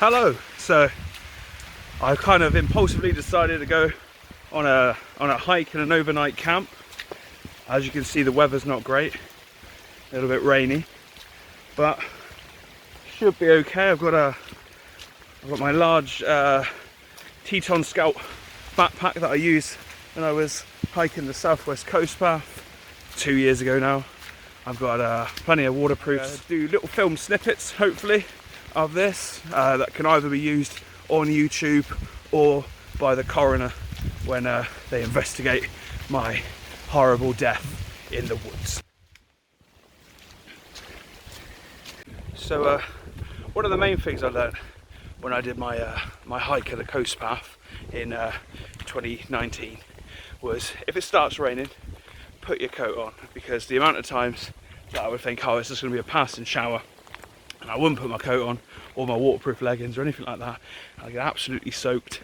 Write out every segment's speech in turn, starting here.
Hello. So I kind of impulsively decided to go on a hike and an overnight camp. As you can see, the weather's not great, a little bit rainy, but should be okay. I've got my large Teton Scout backpack that I used when I was hiking the Southwest Coast Path 2 years ago now. I've got plenty of waterproofs. Do little film snippets, hopefully, of this that can either be used on YouTube or by the coroner when they investigate my horrible death in the woods. So one of the main things I learned when I did my my hike at the Coast Path in 2019 was, if it starts raining, put your coat on, because the amount of times that I would think, oh, it's just going to be a passing shower, and I wouldn't put my coat on or my waterproof leggings or anything like that, and I get absolutely soaked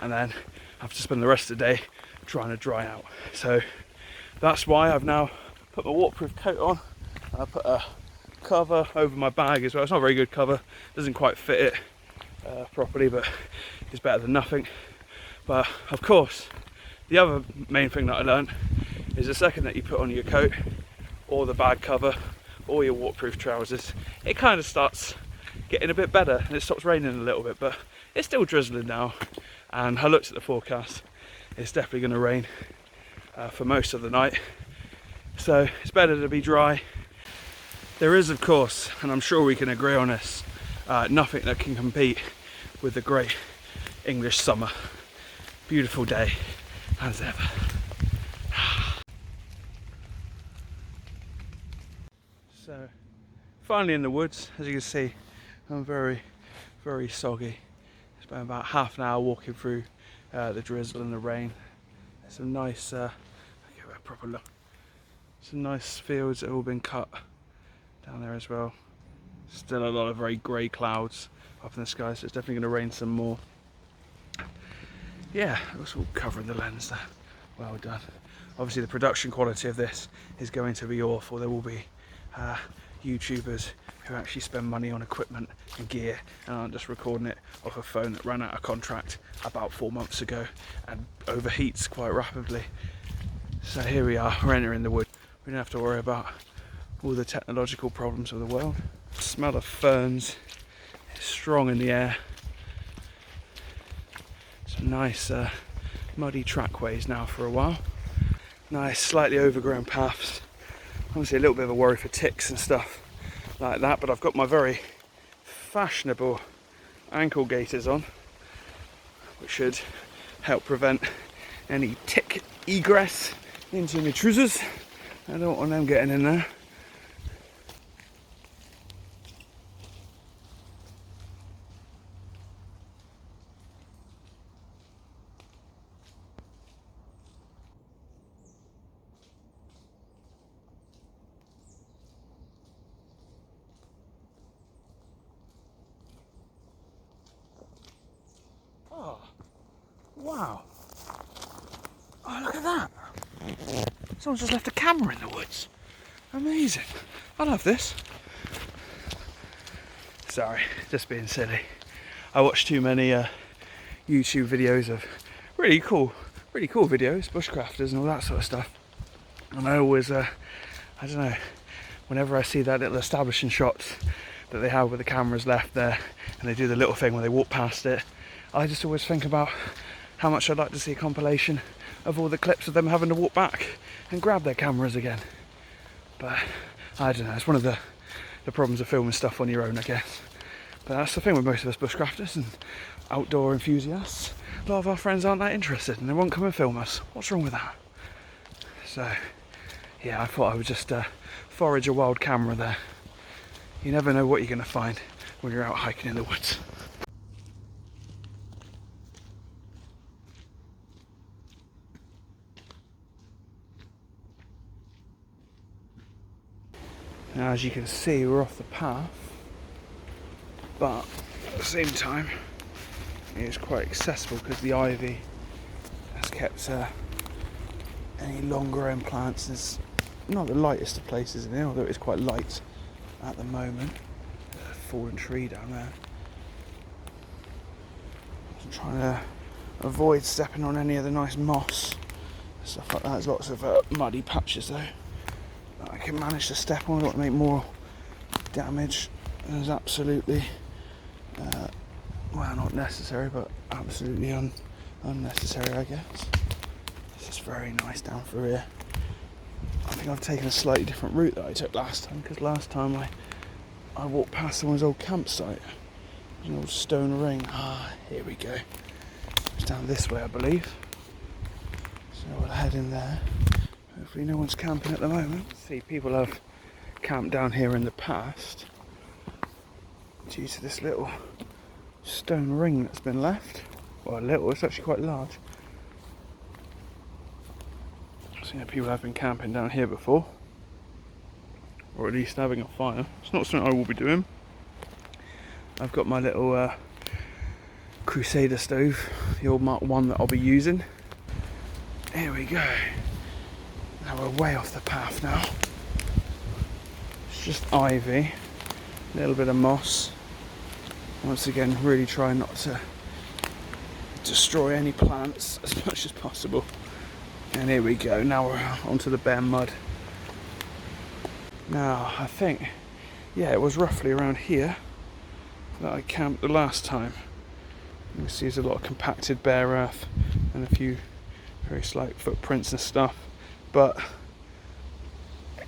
and then have to spend the rest of the day trying to dry out. So that's why I've now put my waterproof coat on, and I put a cover over my bag as well. It's not a very good cover, doesn't quite fit it properly, but it's better than nothing. But of course, the other main thing that I learned is the second that you put on your coat or the bag cover or your waterproof trousers, it kind of starts getting a bit better and it stops raining a little bit, but it's still drizzling now. And I looked at the forecast, it's definitely going to rain for most of the night, so it's better to be dry. There is, of course, and I'm sure we can agree on this, nothing that can compete with the great English summer. Beautiful day as ever. So finally in the woods, as you can see, I'm very soggy. It's been about half an hour walking through the drizzle and the rain. There's some nice, give it a proper look. Some nice fields that have all been cut down there as well. Still a lot of very grey clouds up in the sky, so it's definitely going to rain some more. Yeah, it's all covering the lens there. Well done. Obviously the production quality of this is going to be awful. There will be YouTubers who actually spend money on equipment and gear and aren't just recording it off a phone that ran out of contract about 4 months ago and overheats quite rapidly. So here we are, we're entering the wood. We don't have to worry about all the technological problems of the world. The smell of ferns is strong in the air. Some nice muddy trackways now for a while. Nice slightly overgrown paths. Obviously a little bit of a worry for ticks and stuff like that, but I've got my very fashionable ankle gaiters on, which should help prevent any tick egress into my trousers. I don't want them getting in there. Oh, wow. Oh, look at that. Someone's just left a camera in the woods. Amazing. I love this. Sorry, just being silly. I watch too many YouTube videos of really cool videos, bushcrafters and all that sort of stuff. And I always, I don't know, whenever I see that little establishing shots that they have with the cameras left there, and they do the little thing when they walk past it, I just always think about how much I'd like to see a compilation of all the clips of them having to walk back and grab their cameras again. But I don't know, it's one of the problems of filming stuff on your own, I guess. But that's the thing with most of us bushcrafters and outdoor enthusiasts. A lot of our friends aren't that interested and they won't come and film us. What's wrong with that? So yeah, I thought I would just forage a wild camera there. You never know what you're going to find when you're out hiking in the woods. Now, as you can see, we're off the path, but at the same time it's quite accessible because the ivy has kept any long growing plants. It's not the lightest of places in here, although it's quite light at the moment. There's a fallen tree down there. Trying to avoid stepping on any of the nice moss, stuff like that. There's lots of muddy patches though that I can manage to step on. I don't want to make more damage. There's absolutely, well, not necessary, but absolutely unnecessary, I guess. This is very nice down through here. I think I've taken a slightly different route that I took last time, because last time I walked past someone's old campsite. There's an old stone ring. Ah, here we go. It's down this way, I believe. So we'll head in there. Hopefully no one's camping at the moment. See, people have camped down here in the past due to this little stone ring that's been left. Well, a little, it's actually quite large. So yeah, people have been camping down here before, or at least having a fire. It's not something I will be doing. I've got my little Crusader stove, the old Mark 1 that I'll be using. Here we go. Now we're way off the path now. It's just ivy, a little bit of moss. Once again, really try not to destroy any plants as much as possible. And here we go, now we're onto the bare mud. Now, I think, yeah, it was roughly around here that I camped the last time. You can see there's a lot of compacted bare earth and a few very slight footprints and stuff, but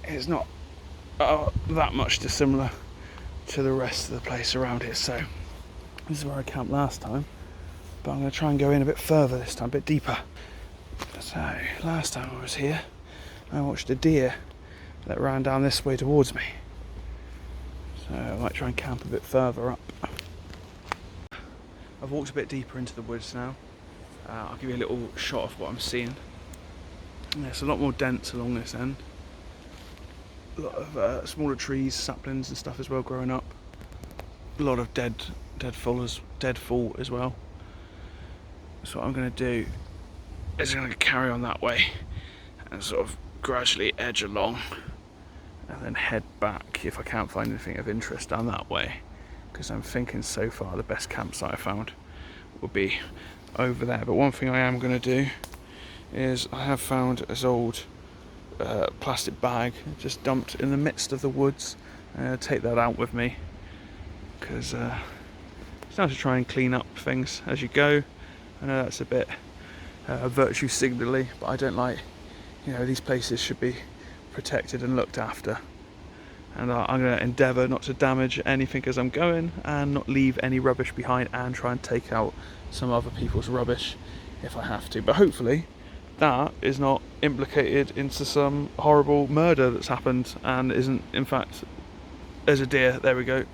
it's not that much dissimilar to the rest of the place around here. So this is where I camped last time, but I'm going to try and go in a bit further this time, a bit deeper. So last time I was here, I watched a deer that ran down this way towards me. So I might try and camp a bit further up. I've walked a bit deeper into the woods now. I'll give you a little shot of what I'm seeing. And there's a lot more dense along this end. A lot of smaller trees, saplings and stuff as well growing up. A lot of dead fall as well. So what I'm going to do is I'm going to carry on that way and sort of gradually edge along and then head back if I can't find anything of interest down that way, because I'm thinking so far the best campsite I found will be over there. But one thing I am going to do is I have found this old plastic bag just dumped in the midst of the woods. I'm going to take that out with me, because it's nice to try and clean up things as you go. I know that's a bit virtue signally, but I don't like, these places should be protected and looked after, and I'm going to endeavour not to damage anything as I'm going and not leave any rubbish behind, and try and take out some other people's rubbish if I have to. But hopefully that is not implicated into some horrible murder that's happened and isn't. In fact, there's a deer, there we go.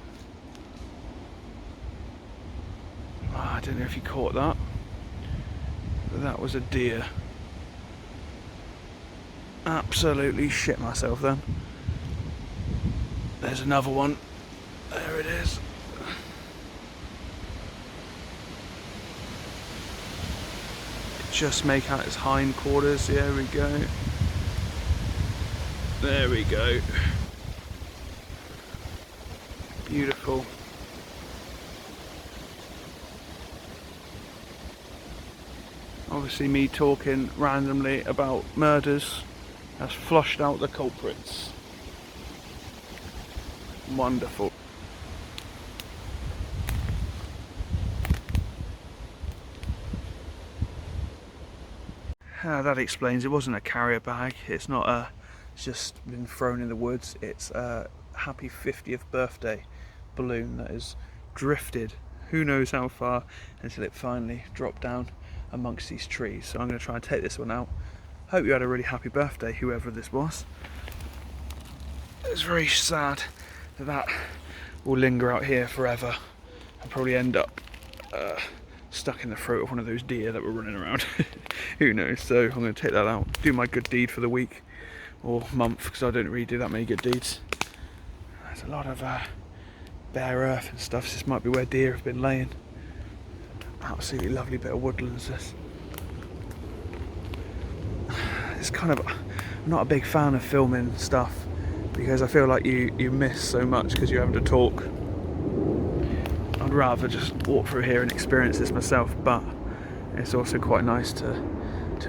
I don't know if you caught that, but that was a deer. Absolutely shit myself then. There's another one. There it is. Just make out its hindquarters. There we go. There we go. Beautiful. Obviously me talking randomly about murders has flushed out the culprits. Wonderful. That explains it wasn't a carrier bag. It's not it's just been thrown in the woods. It's a happy 50th birthday balloon that has drifted who knows how far until it finally dropped down amongst these trees. So I'm going to try and take this one out. Hope you had a really happy birthday, whoever this was. It's very sad that will linger out here forever and probably end up stuck in the throat of one of those deer that were running around. Who knows? So I'm going to take that out, do my good deed for the week or month, because I don't really do that many good deeds. There's a lot of bare earth and stuff, so this might be where deer have been laying. Absolutely lovely bit of woodlands this. It's kind of, I'm not a big fan of filming stuff because I feel like you miss so much because you're having to talk. I'd rather just walk through here and experience this myself, but it's also quite nice to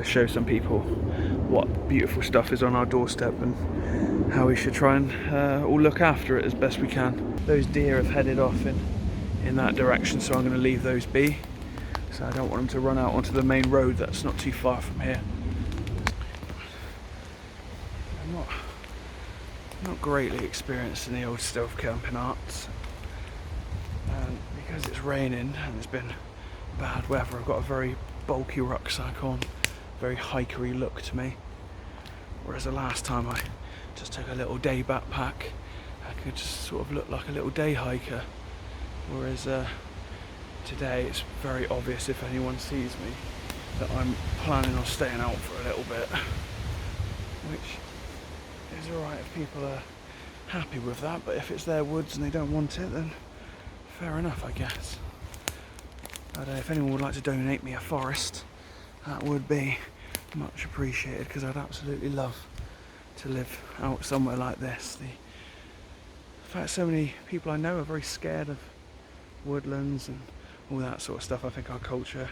show some people what beautiful stuff is on our doorstep and how we should try and all look after it as best we can. Those deer have headed off in that direction, so I'm going to leave those be. So I don't want them to run out onto the main road that's not too far from here. I'm not greatly experienced in the old stealth camping arts, and because it's raining and it's been bad weather, I've got a very bulky rucksack on, very hikery look to me, whereas the last time I just took a little day backpack, I could just sort of look like a little day hiker, whereas today it's very obvious if anyone sees me that I'm planning on staying out for a little bit, which is alright if people are happy with that, but if it's their woods and they don't want it, then fair enough, I guess. But if anyone would like to donate me a forest, that would be much appreciated, because I'd absolutely love to live out somewhere like this. The fact so many people I know are very scared of woodlands and all that sort of stuff. I think our culture,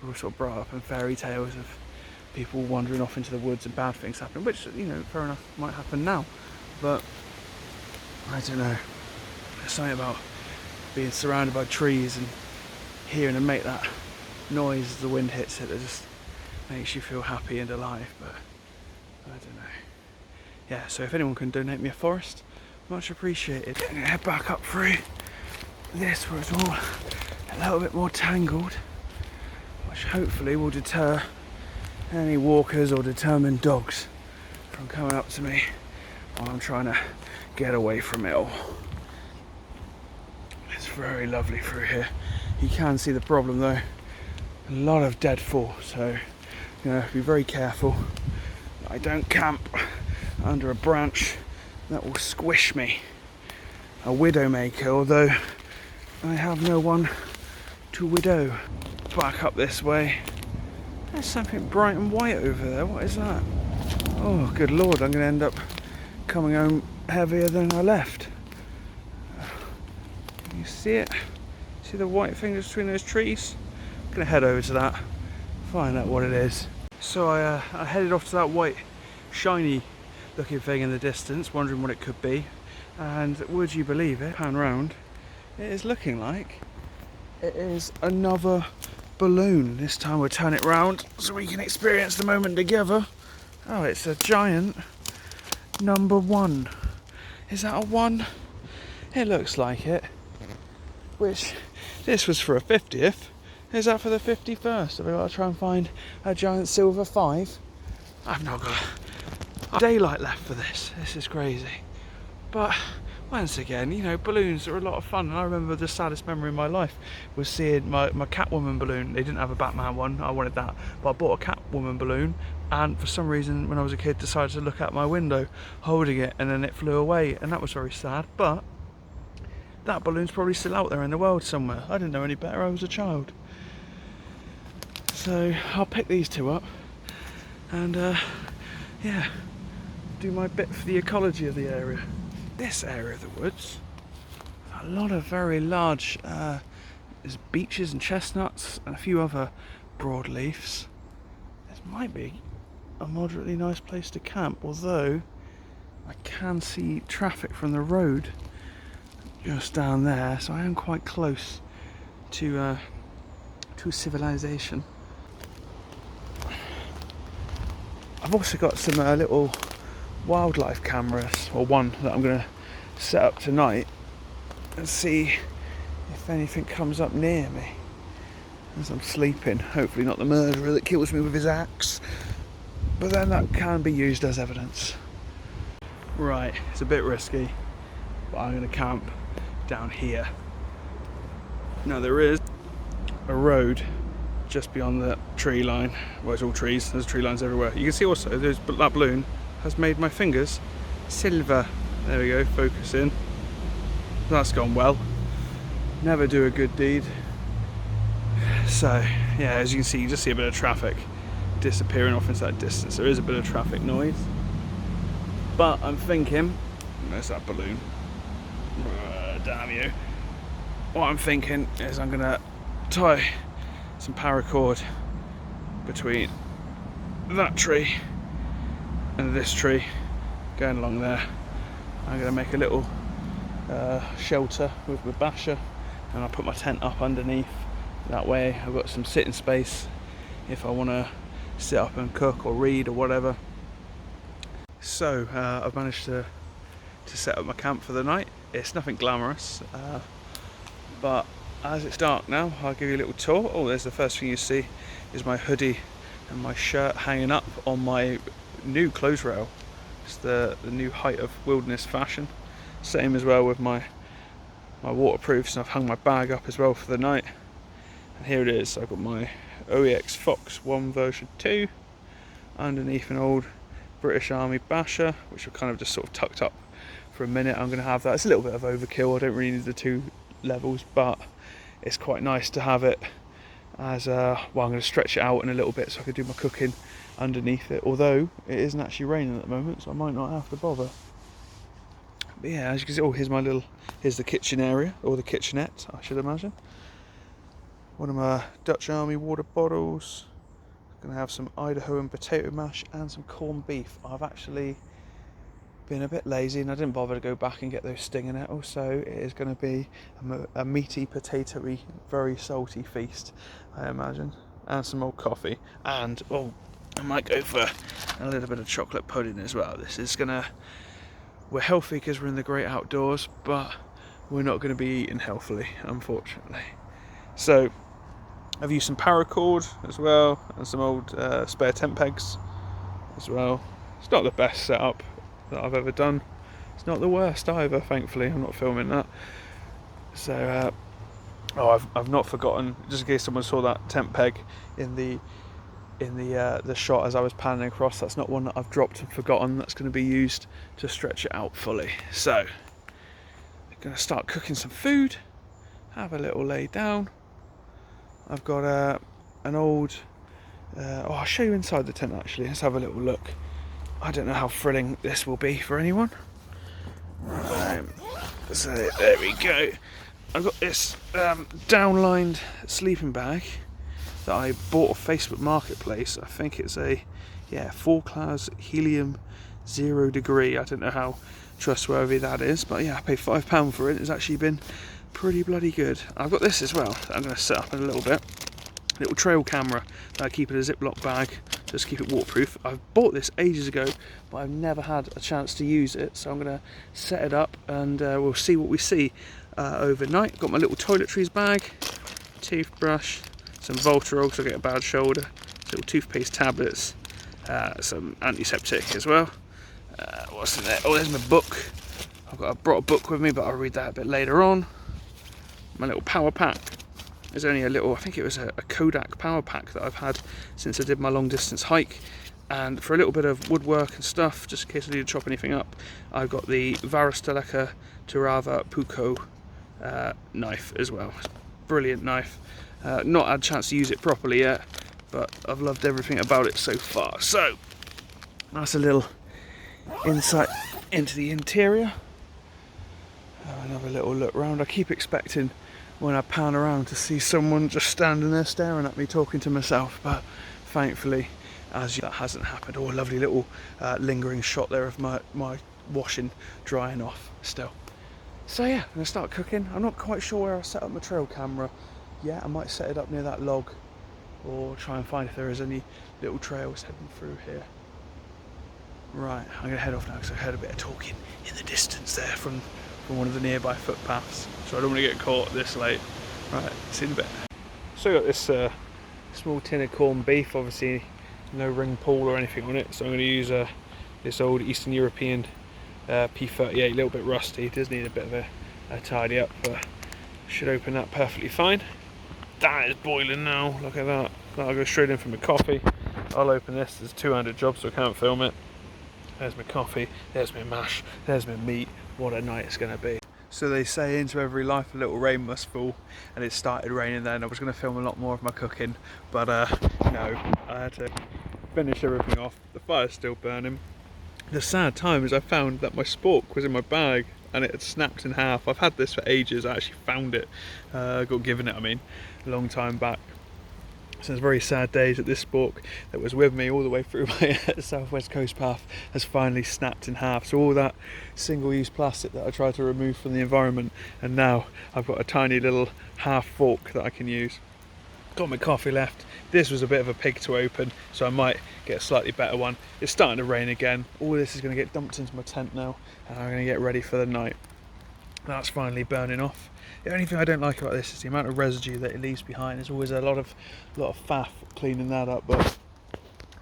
we're all sort of brought up in fairy tales of people wandering off into the woods and bad things happening, which, you know, fair enough, might happen now, but I don't know, there's something about being surrounded by trees and hearing them make that noise as the wind hits it that just makes you feel happy and alive. But I don't know. Yeah, so if anyone can donate me a forest, much appreciated. I'm gonna head back up through this where it's all a little bit more tangled, which hopefully will deter any walkers or determined dogs from coming up to me while I'm trying to get away from it all. It's very lovely through here. You can see the problem though, a lot of deadfall, so you know, be very careful that I don't camp under a branch that will squish me. A widowmaker, although I have no one to widow. Back up this way. There's something bright and white over there. What is that? Oh, good lord, I'm going to end up coming home heavier than I left. Can you see it? See the white fingers between those trees? I'm going to head over to that, find out what it is. So I headed off to that white, shiny looking thing in the distance, wondering what it could be. And would you believe it, pan round, it is looking like it is another balloon. This time we'll turn it round so we can experience the moment together. Oh, it's a giant number 1. Is that a 1? It looks like it. Which, this was for a 50th. Is that for the 51st? Have I got to try and find a giant silver 5? I've not got daylight left for this. This is crazy. But once again, you know, balloons are a lot of fun, and I remember the saddest memory of my life was seeing my Catwoman balloon. They didn't have a Batman one, I wanted that, but I bought a Catwoman balloon, and for some reason when I was a kid decided to look out my window holding it, and then it flew away, and that was very sad. But that balloon's probably still out there in the world somewhere. I didn't know any better, I was a child. So I'll pick these two up and yeah, do my bit for the ecology of the area. This area of the woods, a lot of very large there's beeches and chestnuts and a few other broadleafs. This might be a moderately nice place to camp, although I can see traffic from the road just down there, so I am quite close to civilization. I've also got some little wildlife cameras, or one that I'm going to set up tonight and see if anything comes up near me as I'm sleeping. Hopefully not the murderer that kills me with his axe, but then that can be used as evidence. Right, it's a bit risky, but I'm going to camp down here. Now there is a road just beyond the tree line. Well, it's all trees, there's tree lines everywhere. You can see also that balloon has made my fingers silver. There we go, focus in. That's gone well. Never do a good deed. So yeah, as you can see, you just see a bit of traffic disappearing off into that distance. There is a bit of traffic noise, but I'm thinking, there's that balloon. Damn you. what I'm thinking is I'm gonna tie some paracord between that tree and this tree going along there. I'm gonna make a little shelter with my basher, and I'll put my tent up underneath. That way I've got some sitting space if I want to sit up and cook or read or whatever. So I've managed to set up my camp for the night. It's nothing glamorous, but as it's dark now, I'll give you a little tour. Oh, there's the first thing you see is my hoodie and my shirt hanging up on my new clothes rail. It's the new height of wilderness fashion. Same as well with my waterproofs, and I've hung my bag up as well for the night. And here it is. I've got my OEX Fox 1 version 2 underneath an old British Army basher, which I've kind of just sort of tucked up for a minute. I'm going to have that. It's a little bit of overkill. I don't really need the 2 levels, but it's quite nice to have it as well. I'm going to stretch it out in a little bit so I can do my cooking underneath it, although it isn't actually raining at the moment, so I might not have to bother. But yeah, as you can see, here's the kitchen area, or the kitchenette, I should imagine. One of my Dutch Army water bottles. Gonna have some Idaho and potato mash and some corned beef. I've actually been a bit lazy and I didn't bother to go back and get those stinger nettles, so it is going to be a meaty, potatoey, very salty feast, I imagine. And some old coffee, and I might go for a little bit of chocolate pudding as well. We're healthy because we're in the great outdoors, but we're not going to be eating healthily, unfortunately. So I've used some paracord as well, and some old spare tent pegs as well. It's not the best setup that I've ever done. It's not the worst either, thankfully. I'm not filming that. So, I've not forgotten, just in case someone saw that tent peg in the shot as I was panning across. That's not one that I've dropped and forgotten. That's going to be used to stretch it out fully. So, I'm going to start cooking some food. Have a little lay down. I've got an old. I'll show you inside the tent actually. Let's have a little look. I don't know how thrilling this will be for anyone. So there we go. I've got this downlined sleeping bag that I bought off Facebook Marketplace. I think it's a 4-class helium 0 degree. I don't know how trustworthy that is, but yeah, I paid £5 for it. It's actually been pretty bloody good. I've got this as well that I'm going to set up in a little bit. Little trail camera that I keep in a Ziploc bag just to keep it waterproof. I've bought this ages ago, but I've never had a chance to use it, so I'm going to set it up and we'll see what we see overnight. Got my little toiletries bag, toothbrush, some Voltarol because I get a bad shoulder, little toothpaste tablets, some antiseptic as well. What's in there? Oh, there's my book. I brought a book with me, but I'll read that a bit later on. My little power pack. There's only a little, I think it was a Kodak power pack that I've had since I did my long distance hike. And for a little bit of woodwork and stuff, just in case I need to chop anything up, I've got the Varasteleka Turava Puko knife as well. Brilliant knife. Not had a chance to use it properly yet, but I've loved everything about it so far. So, that's a little insight into the interior. Another little look round. I keep expecting when I pan around to see someone just standing there staring at me talking to myself, but thankfully that hasn't happened. Oh, a lovely little lingering shot there of my washing drying off still. So yeah, I'm going to start cooking. I'm not quite sure where I'll set up my trail camera yet. I might set it up near that log or try and find if there is any little trails heading through here. Right, I'm going to head off now because I heard a bit of talking in the distance there from one of the nearby footpaths, so I don't want to get caught this late. Right, see you in a bit. So I got this small tin of corned beef, obviously no ring pull or anything on it, so I'm going to use this old Eastern European P38, a little bit rusty. It does need a bit of a tidy up, but should open that perfectly fine. That is boiling now, look at that. That'll go straight in for my coffee. I'll open this, there's a two-handed job so I can't film it. There's my coffee, there's my mash, there's my meat. What a night it's going to be. So they say into every life a little rain must fall, and it started raining then. I was going to film a lot more of my cooking, but no, I had to finish everything off. The fire's still burning. The sad time is I found that my spork was in my bag. and it had snapped in half. I've had this for ages. I actually found it, got given it, I mean, a long time back. So it's very sad days that this spork that was with me all the way through my southwest coast path has finally snapped in half. So all that single-use plastic that I tried to remove from the environment, and now I've got a tiny little half fork that I can use. Got my coffee left. This was a bit of a pig to open, so I might get a slightly better one. It's starting to rain again. All this is going to get dumped into my tent now, and I'm going to get ready for the night. That's finally burning off. The only thing I don't like about this is the amount of residue that it leaves behind. There's always a lot of faff cleaning that up, but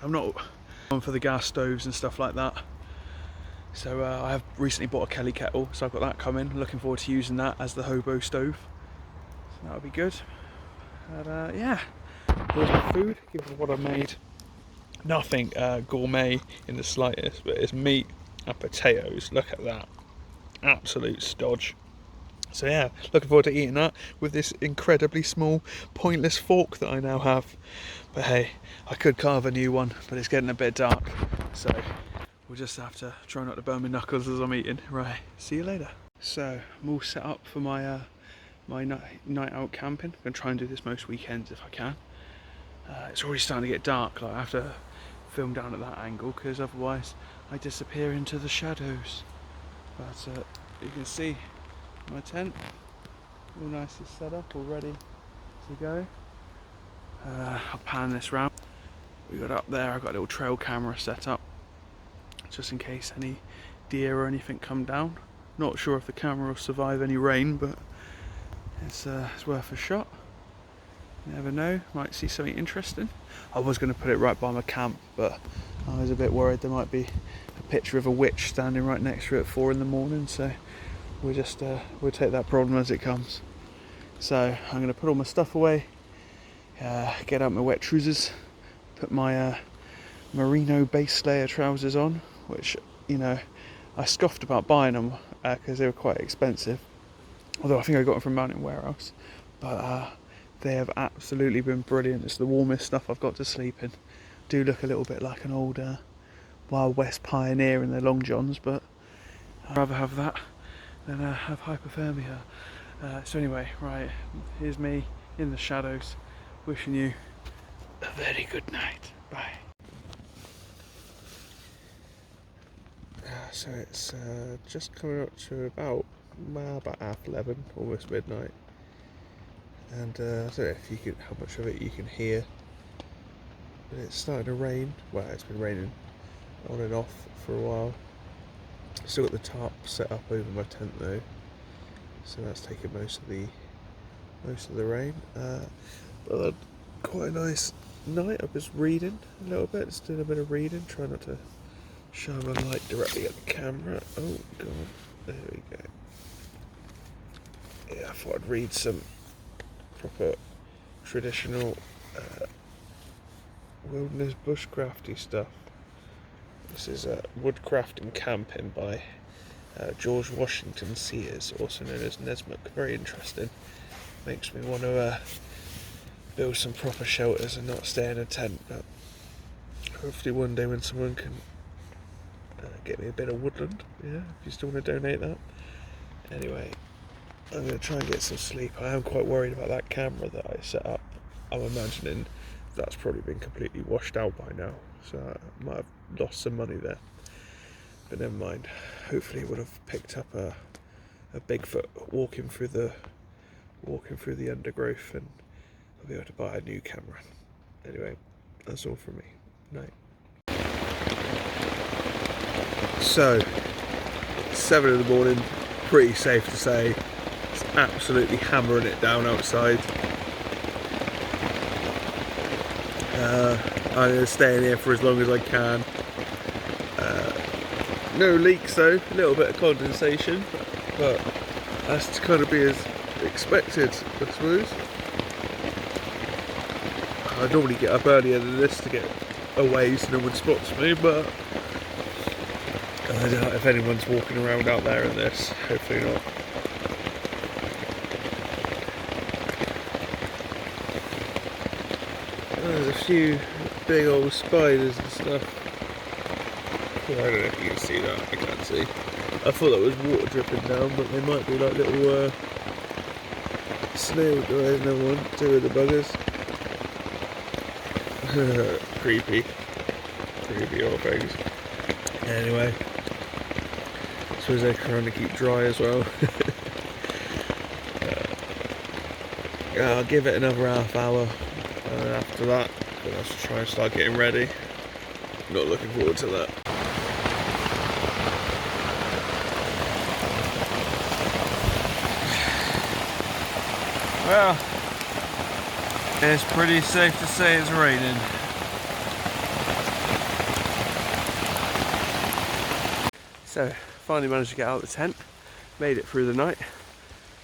I'm not on for the gas stoves and stuff like that. So I have recently bought a Kelly kettle, so I've got that coming. Looking forward to using that as the hobo stove. So that'll be good. And yeah, here's my food. Give it what I made. Nothing gourmet in the slightest, but it's meat and potatoes. Look at that. Absolute stodge. So yeah, looking forward to eating that with this incredibly small, pointless fork that I now have. But hey, I could carve a new one, but it's getting a bit dark. So we'll just have to try not to burn my knuckles as I'm eating. Right, see you later. So I'm all set up for my my night out camping. I'm going to try and do this most weekends if I can. It's already starting to get dark. Like I have to film down at that angle because otherwise I disappear into the shadows. But you can see my tent all nicely set up, all ready to go. I'll pan this round. We got up there, I've got a little trail camera set up just in case any deer or anything come down. Not sure if the camera will survive any rain, but it's worth a shot. You never know, might see something interesting. I was going to put it right by my camp, but I was a bit worried there might be a picture of a witch standing right next to it at 4 in the morning, so we'll take that problem as it comes. So I'm going to put all my stuff away, get out my wet trousers, put my merino base layer trousers on, which, you know, I scoffed about buying them because they were quite expensive, although I think I got them from Mountain Warehouse, but they have absolutely been brilliant. It's the warmest stuff I've got to sleep in. Do look a little bit like an old Wild West pioneer in their long johns, but I'd rather have that than have hypothermia. So anyway, right, here's me in the shadows, wishing you a very good night. Bye. So it's just coming up to about 11:30, almost midnight, and I don't know if you can, how much of it you can hear, but it's starting to rain. Well, it's been raining on and off for a while. Still got the tarp set up over my tent though, so that's taking most of the rain. But quite a nice night. I was reading a little bit, just doing a bit of reading, trying not to shine my light directly at the camera. Oh god, there we go. Yeah, I thought I'd read some proper traditional wilderness bushcrafty stuff. This is Woodcraft and Camping by George Washington Sears, also known as Nesmuk. Very interesting. Makes me want to build some proper shelters and not stay in a tent, but hopefully one day when someone can get me a bit of woodland, yeah, if you still want to donate that. Anyway, I'm going to try and get some sleep. I am quite worried about that camera that I set up. I'm imagining that's probably been completely washed out by now, so I might have lost some money there, but never mind. Hopefully it would have picked up a Bigfoot walking through the undergrowth, and I'll be able to buy a new camera. Anyway, that's all from me. Night. So 7 in the morning, pretty safe to say. It's absolutely hammering it down outside. I'm going to stay in here for as long as I can. No leaks though, a little bit of condensation, but that's to kind of be as expected, I suppose. I normally get up earlier than this to get away so no one spots me, but I doubt if anyone's walking around out there in this. Hopefully not. There's a few big old spiders and stuff. I don't know if you can see that, I can't see. I thought that was water dripping down, but they might be like little snail, there's no one, two of the buggers. Creepy old things. Anyway, I suppose they're trying to keep dry as well. I'll give it another half hour, and after that we'll have to try and start getting ready. Not looking forward to that. Well, it's pretty safe to say it's raining. So, finally managed to get out of the tent, made it through the night.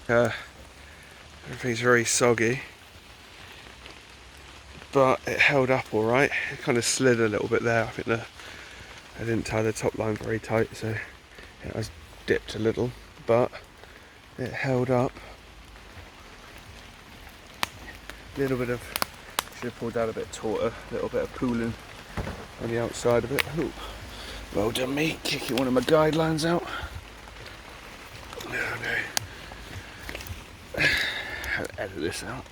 Everything's very soggy, but it held up alright. It kind of slid a little bit there. I think I didn't tie the top line very tight, so it has dipped a little, but it held up. Should have pulled out a bit tauter, a little bit of pooling on the outside of it. Ooh. Well done me, kicking one of my guidelines out. Oh no. I'll edit this out.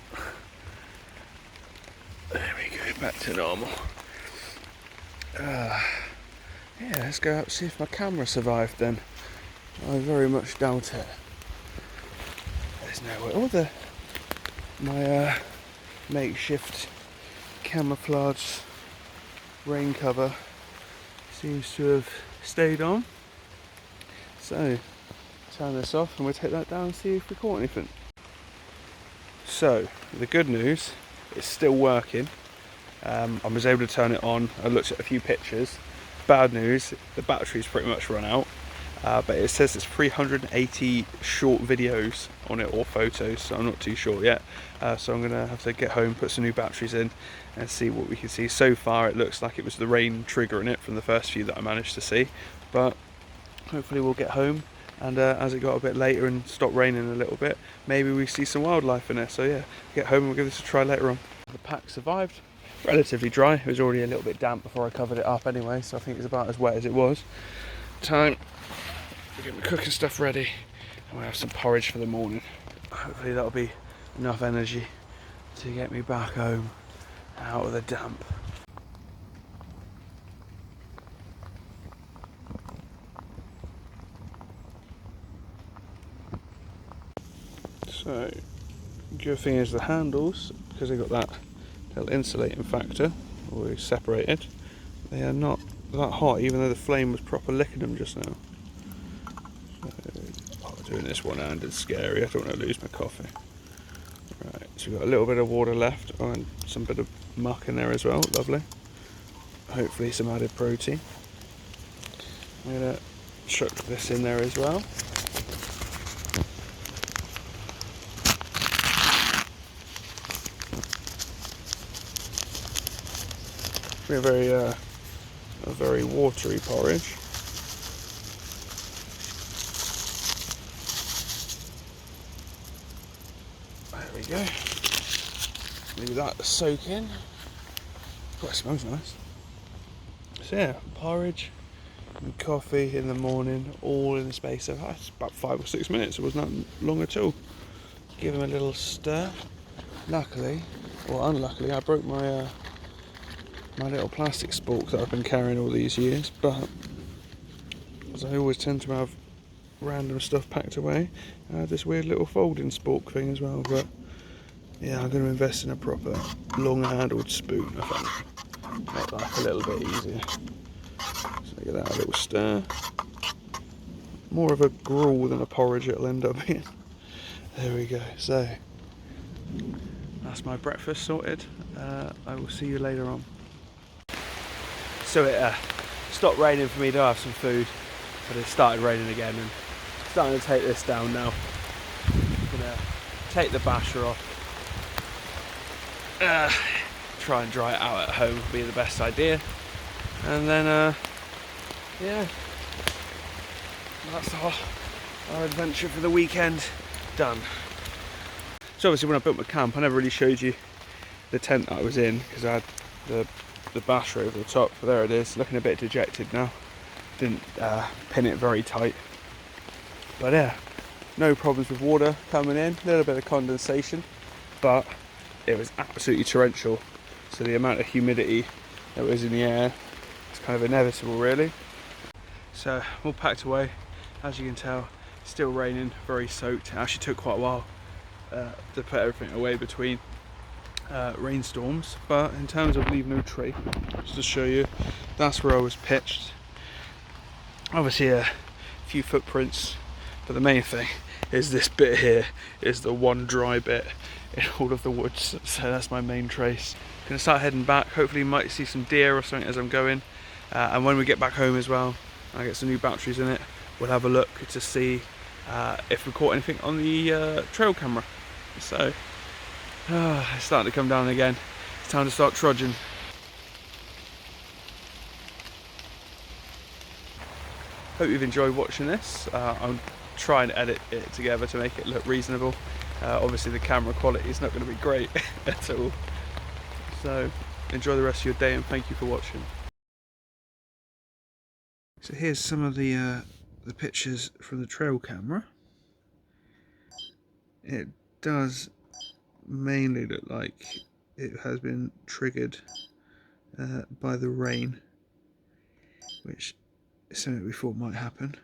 There we go, back to normal. Yeah, let's go up and see if my camera survived then. I very much doubt it. There's no way. My makeshift camouflage rain cover seems to have stayed on. So, turn this off and we'll take that down and see if we caught anything. So, the good news, it's still working. I was able to turn it on. I looked at a few pictures. Bad news, the battery's pretty much run out. But it says it's 380 short videos on it, or photos, so I'm not too sure yet. So I'm going to have to get home, put some new batteries in and see what we can see. So far it looks like it was the rain triggering it from the first few that I managed to see. But hopefully we'll get home, and as it got a bit later and stopped raining a little bit, maybe we see some wildlife in there. So yeah, get home and we'll give this a try later on. The pack survived. Relatively dry. It was already a little bit damp before I covered it up anyway, so I think it's about as wet as it was. Time to get my cooking stuff ready, and we'll have some porridge for the morning. Hopefully that'll be enough energy to get me back home out of the damp. So, good thing is the handles, because they've got that little insulating factor, always separated, they are not that hot, even though the flame was proper licking them just now. So, doing this one-handed is scary. I don't want to lose my coffee. Right, so we've got a little bit of water left, and some bit of muck in there as well. Lovely. Hopefully some added protein. I'm going to chuck this in there as well. A very watery porridge. There we go. Leave that to soak in. Oh, it smells nice. So yeah, porridge and coffee in the morning, all in the space of about 5 or 6 minutes. It wasn't that long at all. Give them a little stir. Luckily, or unluckily, I broke my my little plastic spork that I've been carrying all these years, but as I always tend to have random stuff packed away, I had this weird little folding spork thing as well. But yeah, I'm going to invest in a proper long-handled spoon, I think. Make life a little bit easier. So give that a little stir. More of a gruel than a porridge it'll end up being. There we go. So that's my breakfast sorted. I will see you later on. So it stopped raining for me to have some food, but it started raining again, and starting to take this down now. I'm gonna take the basher off. Try and dry it out at home would be the best idea, and then yeah, that's our adventure for the weekend done. So obviously when I built my camp, I never really showed you the tent that I was in, because I had the basher over the top, but there it is, looking a bit dejected now. didn't pin it very tight. But yeah, no problems with water coming in, a little bit of condensation, but it was absolutely torrential. So the amount of humidity that was in the air is kind of inevitable really. So all packed away, as you can tell, still raining, very soaked. It actually took quite a while to put everything away between rainstorms, but in terms of leave no trace, just to show you, that's where I was pitched. Obviously a few footprints, but the main thing is this bit here is the one dry bit in all of the woods, so that's my main trace. Gonna start heading back, hopefully might see some deer or something as I'm going, and when we get back home as well, I get some new batteries in it, we'll have a look to see if we caught anything on the trail camera. So it's starting to come down again, it's time to start trudging. Hope you've enjoyed watching this. I'm trying to edit it together to make it look reasonable. Obviously the camera quality is not going to be great at all. So enjoy the rest of your day and thank you for watching. So here's some of the pictures from the trail camera. It does mainly look like it has been triggered by the rain, which is something we thought might happen.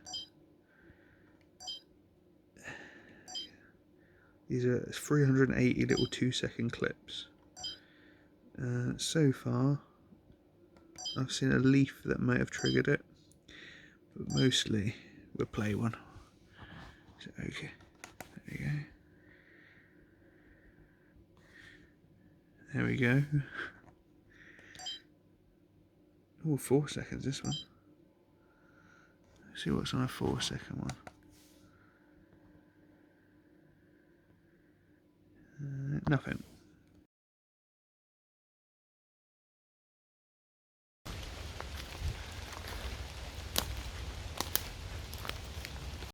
These are 380 little 2-second clips. So far, I've seen a leaf that may have triggered it, but mostly we'll play one. So, okay, there you go. There we go. Oh, 4 seconds this one. Let's see what's on a 4-second one. Nothing.